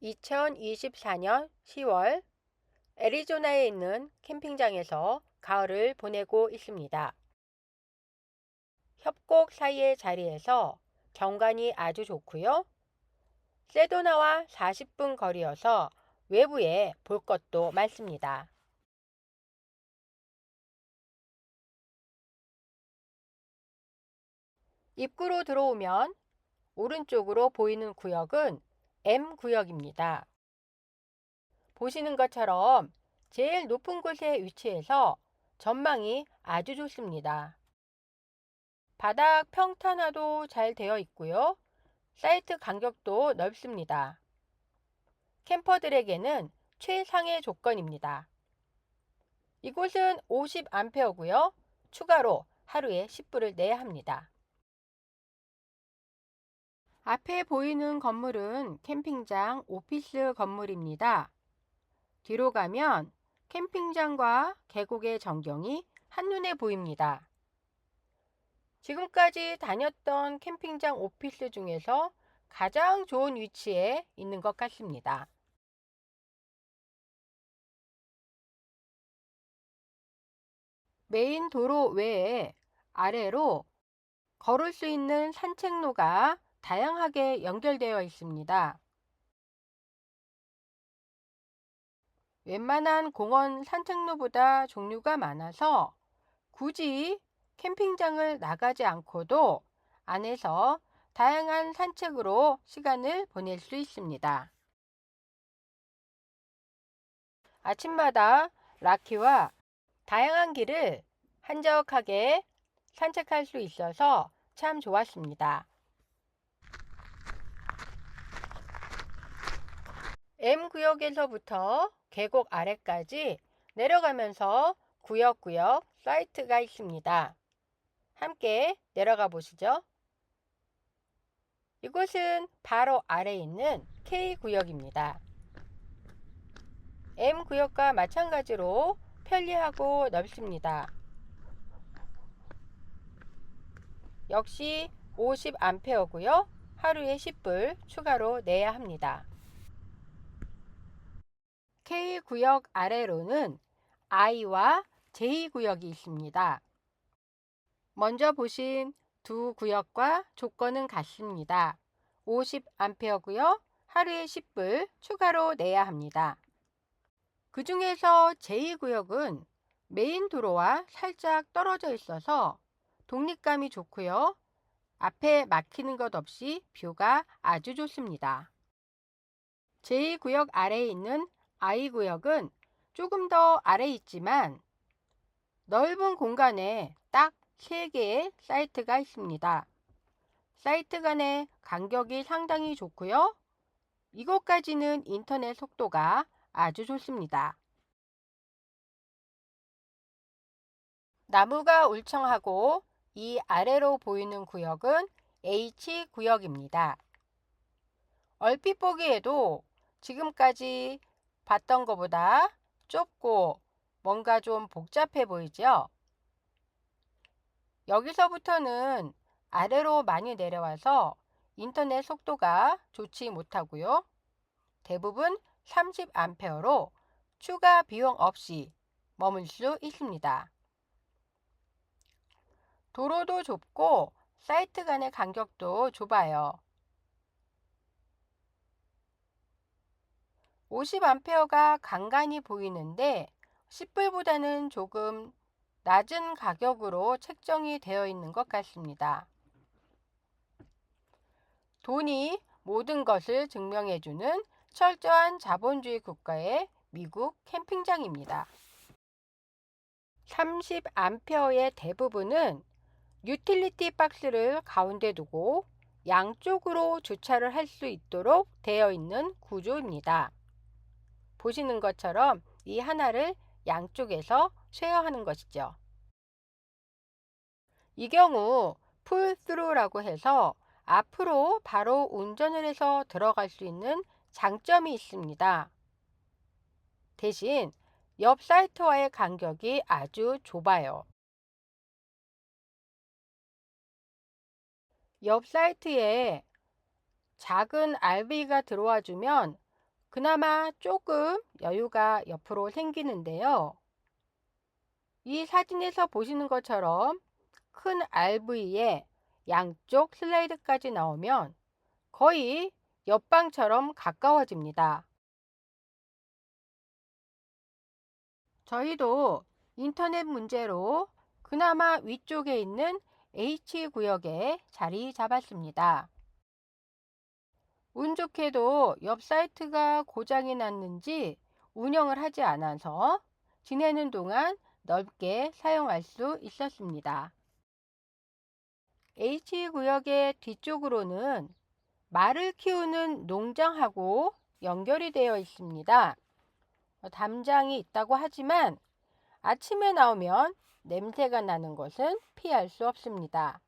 2024년 10월 애리조나에 있는 캠핑장에서 가을을 보내고 있습니다. 협곡 사이의 자리에서 경관이 아주 좋고요. 세도나와 40분 거리여서 외부에 볼 것도 많습니다. 입구로 들어오면 오른쪽으로 보이는 구역은 M 구역입니다. 보시는 것처럼 제일 높은 곳에 위치해서 전망이 아주 좋습니다. 바닥 평탄화도 잘 되어 있고요. 사이트 간격도 넓습니다. 캠퍼들에게는 최상의 조건입니다. 이곳은 50A고요. 추가로 하루에 10불을 내야 합니다. 앞에 보이는 건물은 캠핑장 오피스 건물입니다. 뒤로 가면 캠핑장과 계곡의 전경이 한눈에 보입니다. 지금까지 다녔던 캠핑장 오피스 중에서 가장 좋은 위치에 있는 것 같습니다. 메인 도로 외에 아래로 걸을 수 있는 산책로가 다양하게 연결되어 있습니다. 웬만한 공원 산책로보다 종류가 많아서 굳이 캠핑장을 나가지 않고도 안에서 다양한 산책으로 시간을 보낼 수 있습니다. 아침마다 라키와 다양한 길을 한적하게 산책할 수 있어서 참 좋았습니다. M구역에서부터 계곡 아래까지 내려가면서 구역구역 사이트가 있습니다. 함께 내려가 보시죠. 이곳은 바로 아래에 있는 K구역입니다. M구역과 마찬가지로 편리하고 넓습니다. 역시 50A고요. 하루에 10불 추가로 내야 합니다. K구역 아래로는 I와 J구역이 있습니다. 먼저 보신 두 구역과 조건은 같습니다. 50A고요. 하루에 10불 추가로 내야 합니다. 그 중에서 제2구역은 메인 도로와 살짝 떨어져 있어서 독립감이 좋고요. 앞에 막히는 것 없이 뷰가 아주 좋습니다. 제2구역 아래에 있는 I구역은 조금 더 아래에 있지만 넓은 공간에 딱 3개의 사이트가 있습니다. 사이트 간의 간격이 상당히 좋고요. 이곳까지는 인터넷 속도가 아주 좋습니다. 나무가 울창하고 이 아래로 보이는 구역은 H구역입니다. 얼핏 보기에도 지금까지 봤던 것보다 좁고 뭔가 좀 복잡해 보이죠? 여기서부터는 아래로 많이 내려와서 인터넷 속도가 좋지 못하고요. 대부분 30A로 추가 비용 없이 머물 수 있습니다. 도로도 좁고 사이트 간의 간격도 좁아요. 50A가 간간히 보이는데 10불보다는 조금 낮은 가격으로 책정이 되어 있는 것 같습니다. 돈이 모든 것을 증명해주는 철저한 자본주의 국가의 미국 캠핑장입니다. 30A의 대부분은 유틸리티 박스를 가운데 두고 양쪽으로 주차를 할 수 있도록 되어 있는 구조입니다. 보시는 것처럼 이 하나를 양쪽에서 쉐어하는 것이죠. 이 경우 풀스루라고 해서 앞으로 바로 운전을 해서 들어갈 수 있는 장점이 있습니다. 대신 옆 사이트와의 간격이 아주 좁아요. 옆 사이트에 작은 RV가 들어와 주면 그나마 조금 여유가 옆으로 생기는데요. 이 사진에서 보시는 것처럼 큰 RV에 양쪽 슬라이드까지 나오면 거의 옆방처럼 가까워집니다. 저희도 인터넷 문제로 그나마 위쪽에 있는 H구역에 자리 잡았습니다. 운 좋게도 옆 사이트가 고장이 났는지 운영을 하지 않아서 지내는 동안 넓게 사용할 수 있었습니다. H구역의 뒤쪽으로는 말을 키우는 농장하고 연결이 되어 있습니다. 담장이 있다고 하지만 아침에 나오면 냄새가 나는 것은 피할 수 없습니다.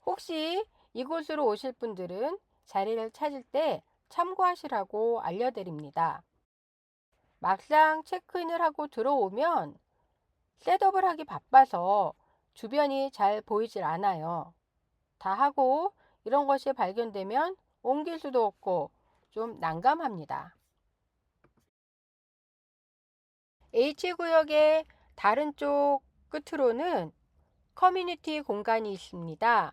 혹시 이곳으로 오실 분들은 자리를 찾을 때 참고하시라고 알려드립니다. 막상 체크인을 하고 들어오면 셋업을 하기 바빠서 주변이 잘 보이질 않아요. 다 하고 이런 것이 발견되면 옮길 수도 없고 좀 난감합니다. H구역의 다른 쪽 끝으로는 커뮤니티 공간이 있습니다.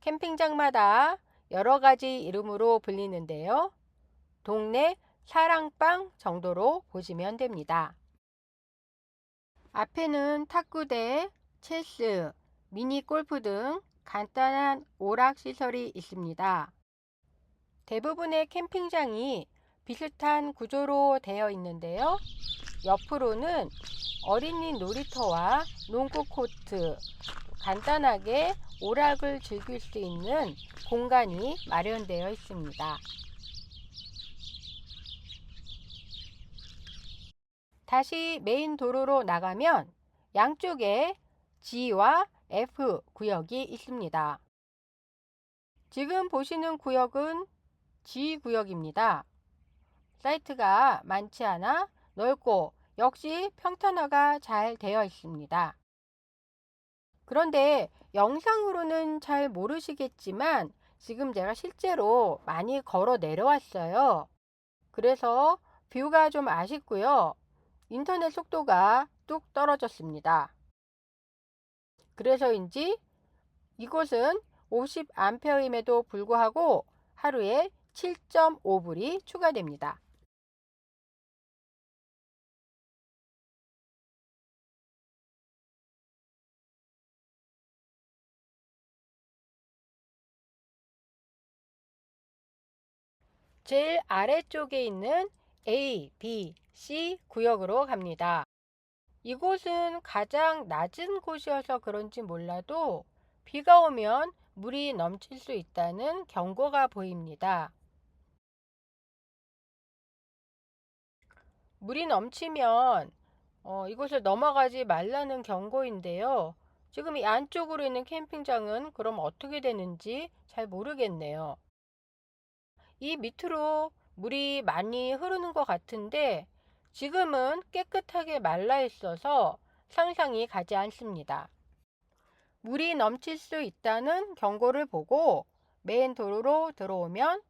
캠핑장마다 여러 가지 이름으로 불리는데요. 동네 사랑방 정도로 보시면 됩니다. 앞에는 탁구대, 체스, 미니 골프 등 간단한 오락시설이 있습니다. 대부분의 캠핑장이 비슷한 구조로 되어 있는데요. 옆으로는 어린이 놀이터와 농구 코트, 간단하게 오락을 즐길 수 있는 공간이 마련되어 있습니다. 다시 메인 도로로 나가면 양쪽에 G와 F 구역이 있습니다. 지금 보시는 구역은 G 구역입니다. 사이트가 많지 않아 넓고 역시 평탄화가 잘 되어 있습니다. 그런데 영상으로는 잘 모르시겠지만 지금 제가 실제로 많이 걸어 내려왔어요. 그래서 뷰가 좀 아쉽고요. 인터넷 속도가 뚝 떨어졌습니다. 그래서인지 이곳은 50A임에도 불구하고 하루에 7.5불이 추가됩니다. 제일 아래쪽에 있는 A, B, C 구역으로 갑니다. 이곳은 가장 낮은 곳이어서 그런지 몰라도 비가 오면 물이 넘칠 수 있다는 경고가 보입니다. 물이 넘치면 이곳을 넘어가지 말라는 경고인데요. 지금 이 안쪽으로 있는 캠핑장은 그럼 어떻게 되는지 잘 모르겠네요. 이 밑으로 물이 많이 흐르는 것 같은데 지금은 깨끗하게 말라 있어서 상상이 가지 않습니다. 물이 넘칠 수 있다는 경고를 보고 메인 도로로 들어오면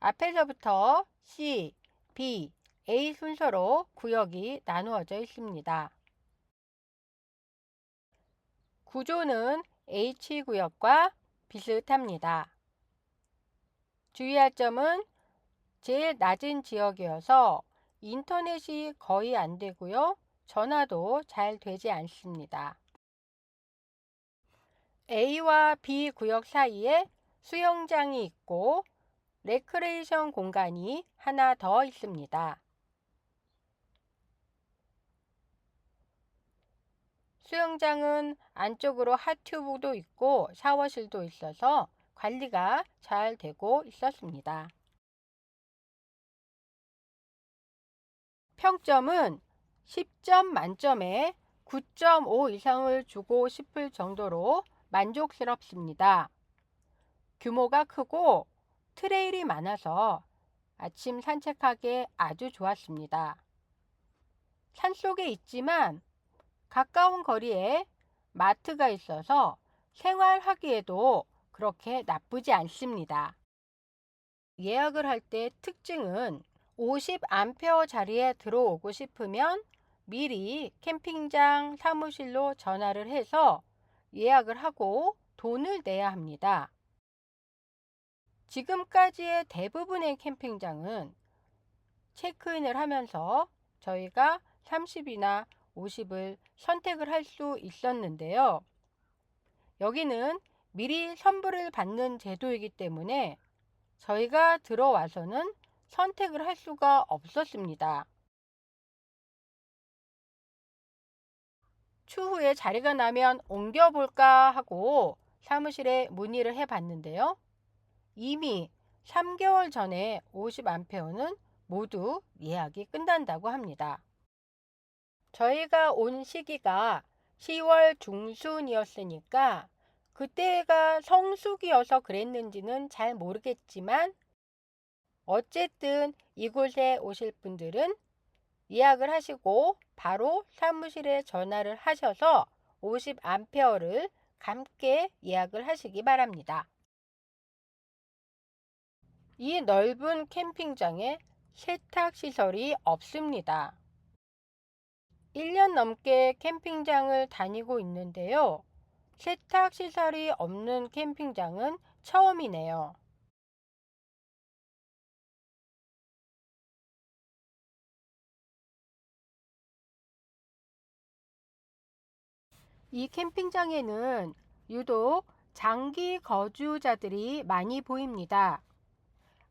앞에서부터 C, B, A 순서로 구역이 나누어져 있습니다. 구조는 H구역과 비슷합니다. 주의할 점은 제일 낮은 지역이어서 인터넷이 거의 안 되고요. 전화도 잘 되지 않습니다. A와 B 구역 사이에 수영장이 있고 레크레이션 공간이 하나 더 있습니다. 수영장은 안쪽으로 핫튜브도 있고 샤워실도 있어서 관리가 잘 되고 있었습니다. 평점은 10점 만점에 9.5 이상을 주고 싶을 정도로 만족스럽습니다. 규모가 크고 트레일이 많아서 아침 산책하기에 아주 좋았습니다. 산속에 있지만 가까운 거리에 마트가 있어서 생활하기에도 그렇게 나쁘지 않습니다. 예약을 할 때 특징은 50A짜리에 들어오고 싶으면 미리 캠핑장 사무실로 전화를 해서 예약을 하고 돈을 내야 합니다. 지금까지의 대부분의 캠핑장은 체크인을 하면서 저희가 30이나 50을 선택을 할 수 있었는데요. 여기는 미리 선불을 받는 제도이기 때문에 저희가 들어와서는 선택을 할 수가 없었습니다. 추후에 자리가 나면 옮겨볼까 하고 사무실에 문의를 해봤는데요. 이미 3개월 전에 50A는 모두 예약이 끝난다고 합니다. 저희가 온 시기가 10월 중순이었으니까 그때가 성수기여서 그랬는지는 잘 모르겠지만 어쨌든 이곳에 오실 분들은 예약을 하시고 바로 사무실에 전화를 하셔서 50A를 함께 예약을 하시기 바랍니다. 이 넓은 캠핑장에 세탁시설이 없습니다. 1년 넘게 캠핑장을 다니고 있는데요. 세탁시설이 없는 캠핑장은 처음이네요. 이 캠핑장에는 유독 장기 거주자들이 많이 보입니다.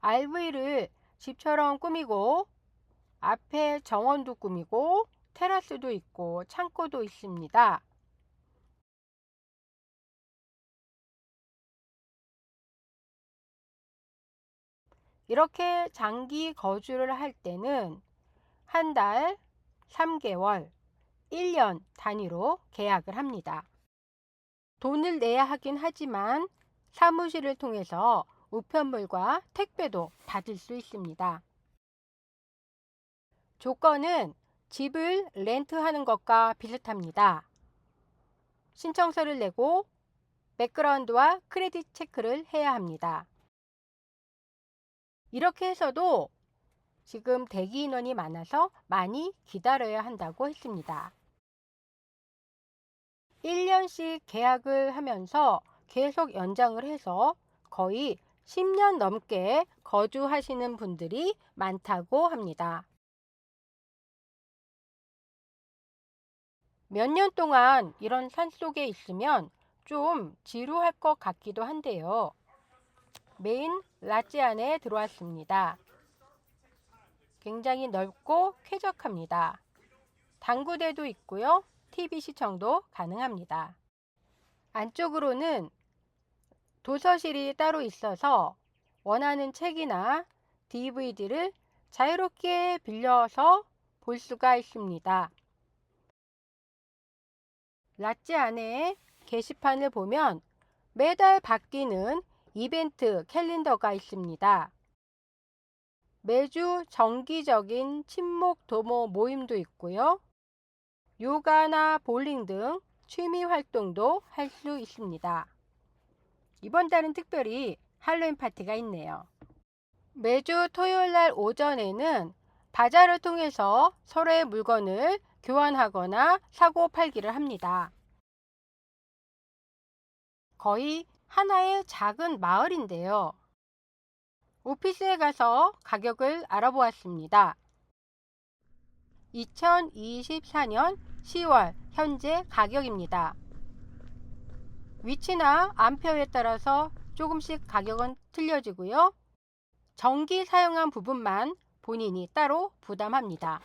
RV를 집처럼 꾸미고 앞에 정원도 꾸미고 테라스도 있고 창고도 있습니다. 이렇게 장기 거주를 할 때는 한 달, 3개월, 1년 단위로 계약을 합니다. 돈을 내야 하긴 하지만 사무실을 통해서 우편물과 택배도 받을 수 있습니다. 조건은 집을 렌트하는 것과 비슷합니다. 신청서를 내고 백그라운드와 크레딧 체크를 해야 합니다. 이렇게 해서도 지금 대기 인원이 많아서 많이 기다려야 한다고 했습니다. 1년씩 계약을 하면서 계속 연장을 해서 거의 10년 넘게 거주하시는 분들이 많다고 합니다. 몇 년 동안 이런 산속에 있으면 좀 지루할 것 같기도 한데요. 메인 랏지 안에 들어왔습니다. 굉장히 넓고 쾌적합니다. 당구대도 있고요. TV 시청도 가능합니다. 안쪽으로는 도서실이 따로 있어서 원하는 책이나 DVD를 자유롭게 빌려서 볼 수가 있습니다. 랏지 안에 게시판을 보면 매달 바뀌는 이벤트 캘린더가 있습니다. 매주 정기적인 친목 도모 모임도 있고요. 요가나 볼링 등 취미 활동도 할 수 있습니다. 이번 달은 특별히 할로윈 파티가 있네요. 매주 토요일 날 오전에는 바자를 통해서 서로의 물건을 교환하거나 사고 팔기를 합니다. 거의 하나의 작은 마을인데요. 오피스에 가서 가격을 알아보았습니다. 2024년 10월 현재 가격입니다. 위치나 암페어에 따라서 조금씩 가격은 틀려지고요. 전기 사용한 부분만 본인이 따로 부담합니다.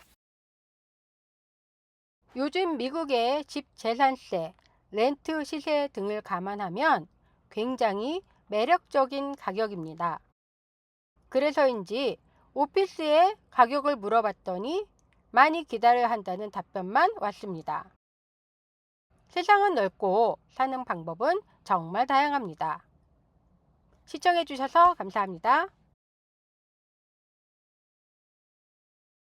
요즘 미국의 집 재산세, 렌트 시세 등을 감안하면 굉장히 매력적인 가격입니다. 그래서인지 오피스의 가격을 물어봤더니 많이 기다려야 한다는 답변만 왔습니다. 세상은 넓고 사는 방법은 정말 다양합니다. 시청해 주셔서 감사합니다.